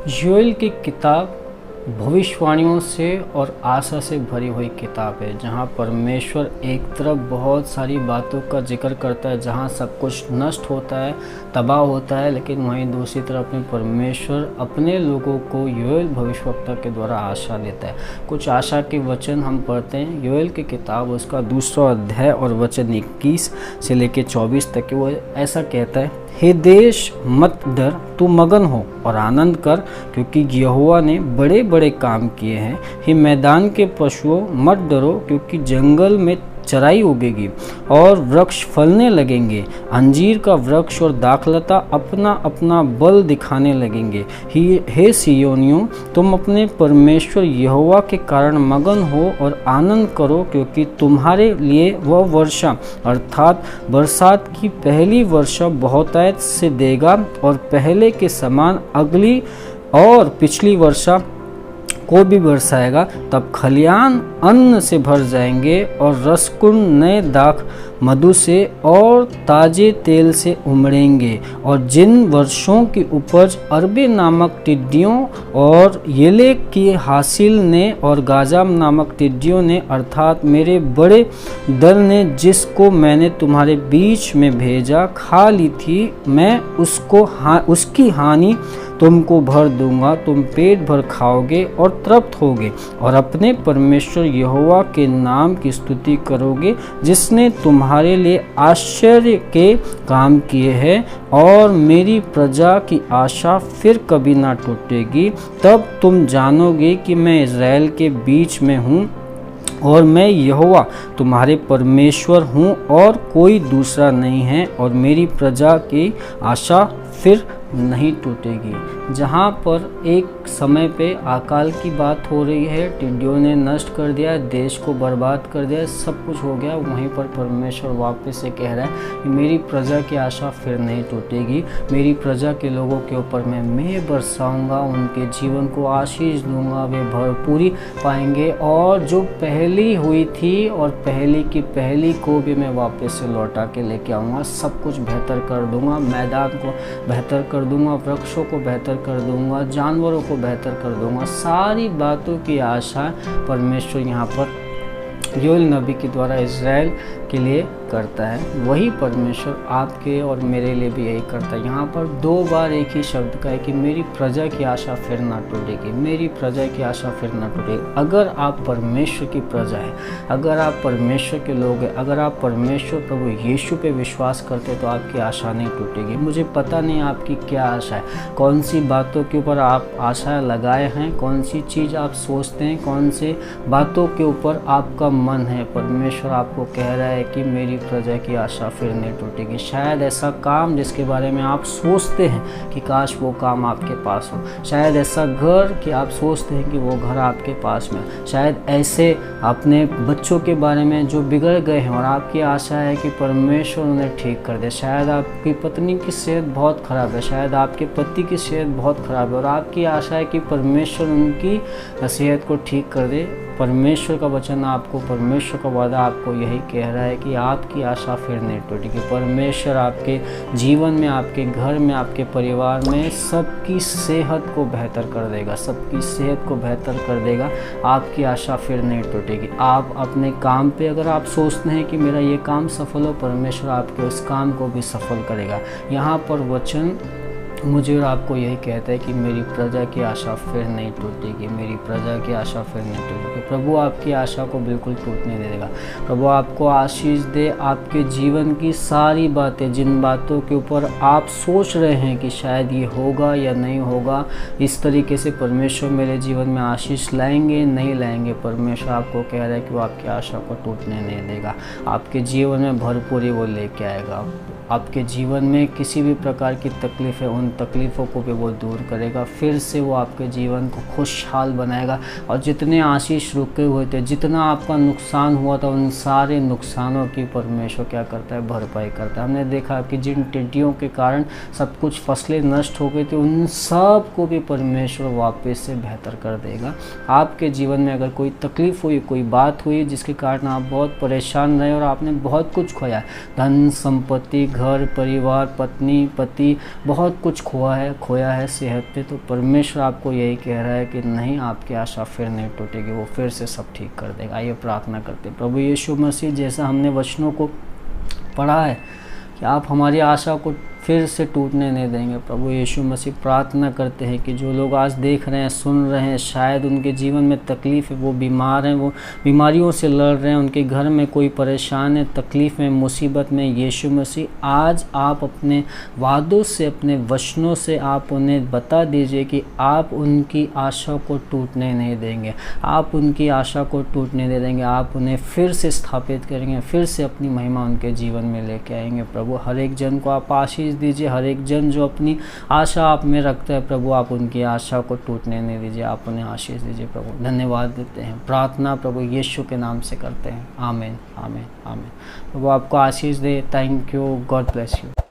योएल की किताब भविष्यवाणियों से और आशा से भरी हुई किताब है, जहाँ परमेश्वर एक तरफ बहुत सारी बातों का जिक्र करता है, जहाँ सब कुछ नष्ट होता है, तबाह होता है, लेकिन वहीं दूसरी तरफ में परमेश्वर अपने लोगों को योएल भविष्यवक्ता के द्वारा आशा देता है। कुछ आशा के वचन हम पढ़ते हैं। योएल की किताब उसका 2 अध्याय और वचन 21 से लेकर 24 तक वो ऐसा कहता है, हे देश मत डर, तू मगन हो और आनंद कर, क्योंकि यहोवा ने बड़े बड़े काम किए हैं। हे मैदान के पशुओं मत डरो, क्योंकि जंगल में चराई उगेगी और वृक्ष फलने लगेंगे। अंजीर का वृक्ष और दाखलता अपना अपना बल दिखाने लगेंगे। हे सियोनियों, तुम अपने परमेश्वर यहोवा के कारण मगन हो और आनंद करो, क्योंकि तुम्हारे लिए वह वर्षा अर्थात बरसात की पहली वर्षा बहुतायत से देगा और पहले के समान अगली और पिछली वर्षा को भी बरसाएगा। तब खलियान अन्न से भर जाएंगे और रसकुंड नए दाख मधु से और ताजे तेल से उमड़ेंगे। और जिन वर्षों की उपज अरबे नामक टिड्डियों और येलेक की हासिल ने और गाजाम नामक टिड्डियों ने अर्थात मेरे बड़े दल ने, जिसको मैंने तुम्हारे बीच में भेजा, खा ली थी, मैं उसकी हानि तुमको भर दूंगा। तुम पेट भर खाओगे और तृप्त होगे और अपने परमेश्वर यहोवा के नाम की स्तुति करोगे, जिसने तुम्हारे लिए आश्चर्य के काम किए हैं। और मेरी प्रजा की आशा फिर कभी ना टूटेगी। तब तुम जानोगे कि मैं इज़राइल के बीच में हूँ और मैं यहोवा तुम्हारे परमेश्वर हूँ और कोई दूसरा नहीं है, और मेरी प्रजा की आशा फिर नहीं टूटेगी। जहाँ पर एक समय पे अकाल की बात हो रही है, टिड्डियों ने नष्ट कर दिया, देश को बर्बाद कर दिया, सब कुछ हो गया, वहीं पर परमेश्वर वापस से कह रहा है कि मेरी प्रजा की आशा फिर नहीं टूटेगी। मेरी प्रजा के लोगों के ऊपर मैं मेंह बरसाऊंगा, उनके जीवन को आशीष दूंगा, वे भरपूरी पाएंगे, और जो पहली हुई थी और पहली की पहली को भी मैं वापस से लौटा के लेके आऊँगा। सब कुछ बेहतर कर दूंगा, मैदान को बेहतर कर दूंगा, वृक्षों को बेहतर कर दूंगा, जानवरों को बेहतर कर दूंगा। सारी बातों की आशा परमेश्वर यहाँ पर योएल नबी के द्वारा इज़राइल के लिए करता है। वही परमेश्वर आपके और मेरे लिए भी यही करता है। यहाँ पर 2 बार एक ही शब्द का है कि मेरी प्रजा की आशा फिर ना टूटेगी, मेरी प्रजा की आशा फिर ना टूटेगी। अगर आप परमेश्वर की प्रजा है, अगर आप परमेश्वर के लोग हैं, अगर आप परमेश्वर प्रभु यीशु पे विश्वास करते तो आपकी आशा नहीं टूटेगी। मुझे पता नहीं आपकी क्या आशा है, कौन सी बातों के ऊपर आप आशा लगाए हैं, कौन सी चीज़ आप सोचते हैं, कौन से बातों के ऊपर आपका मन है। परमेश्वर आपको कह रहा है कि मेरी प्रजा की आशा फिर नहीं टूटेगी। शायद ऐसा काम जिसके बारे में आप सोचते हैं कि काश वो काम आपके पास हो, शायद ऐसा घर कि आप सोचते हैं कि वो घर आपके पास में, शायद ऐसे अपने बच्चों के बारे में जो बिगड़ गए हैं और आपकी आशा है कि परमेश्वर उन्हें ठीक कर दे। शायद आपकी पत्नी की सेहत बहुत ख़राब है, शायद आपके पति की सेहत बहुत ख़राब है और आपकी आशा है कि परमेश्वर उनकी सेहत को ठीक कर दे। परमेश्वर का वचन आपको, परमेश्वर का वादा आपको यही कह रहा है कि आपकी आशा फिर नहीं टूटेगी। परमेश्वर आपके जीवन में, आपके घर में, आपके परिवार में सबकी सेहत को बेहतर कर देगा, सबकी सेहत को बेहतर कर देगा। आपकी आशा फिर नहीं टूटेगी। आप अपने काम पे अगर आप सोचते हैं कि मेरा ये काम सफल हो, परमेश्वर आपके उस काम को भी सफल करेगा। यहाँ पर वचन मुझे और आपको यही कहता है कि मेरी प्रजा की आशा फिर नहीं टूटेगी, मेरी प्रजा की आशा फिर नहीं टूटेगी। प्रभु आपकी आशा को बिल्कुल टूटने नहीं देगा। प्रभु आपको आशीष दे। आपके जीवन की सारी बातें, जिन बातों के ऊपर आप सोच रहे हैं कि शायद ये होगा या नहीं होगा, इस तरीके से परमेश्वर मेरे जीवन में आशीष लाएंगे नहीं लाएंगे, परमेश्वर आपको कह रहा है कि वो आपकी आशा को टूटने नहीं देगा। आपके जीवन में भरपूरी वो लेके आएगा। आपके जीवन में किसी भी प्रकार की तकलीफ है, उन तकलीफ़ों को भी वो दूर करेगा। फिर से वो आपके जीवन को खुशहाल बनाएगा और जितने आशीष रुके हुए थे, जितना आपका नुकसान हुआ था, उन सारे नुकसानों की परमेश्वर क्या करता है, भरपाई करता है। हमने देखा कि जिन टिड्डियों के कारण सब कुछ फसलें नष्ट हो गई थी, उन सब को भी परमेश्वर वापस से बेहतर कर देगा। आपके जीवन में अगर कोई तकलीफ़ हुई, कोई बात हुई जिसके कारण आप बहुत परेशान रहे और आपने बहुत कुछ खोया, धन संपत्ति, घर परिवार, पत्नी पति, बहुत कुछ खोया है सेहत पे, तो परमेश्वर आपको यही कह रहा है कि नहीं, आपकी आशा फिर नहीं टूटेगी, वो फिर से सब ठीक कर देगा। आइए प्रार्थना करते हैं। प्रभु यीशु मसीह, जैसा हमने वचनों को पढ़ा है कि आप हमारी आशा को फिर से टूटने नहीं देंगे। प्रभु यीशु मसीह, प्रार्थना करते हैं कि जो लोग आज देख रहे हैं, सुन रहे हैं, शायद उनके जीवन में तकलीफ़ है, वो बीमार हैं, वो बीमारियों से लड़ रहे हैं, उनके घर में कोई परेशान है, तकलीफ़ में, मुसीबत में, यीशु मसीह आज आप अपने वादों से, अपने वचनों से आप उन्हें बता दीजिए कि आप उनकी आशा को टूटने नहीं देंगे, आप उनकी आशा को टूटने नहीं देंगे, आप उन्हें फिर से स्थापित करेंगे, फिर से अपनी महिमा उनके जीवन में लेके आएंगे। प्रभु हर एक जन को आप आशीष दीजिए, हर एक जन जो अपनी आशा आप में रखता है, प्रभु आप उनकी आशा को टूटने नहीं दीजिए, आप उन्हें आशीष दीजिए। प्रभु धन्यवाद देते हैं, प्रार्थना प्रभु यीशु के नाम से करते हैं। आमीन, आमीन, आमीन। प्रभु आपको आशीष दे। Thank you, God bless you.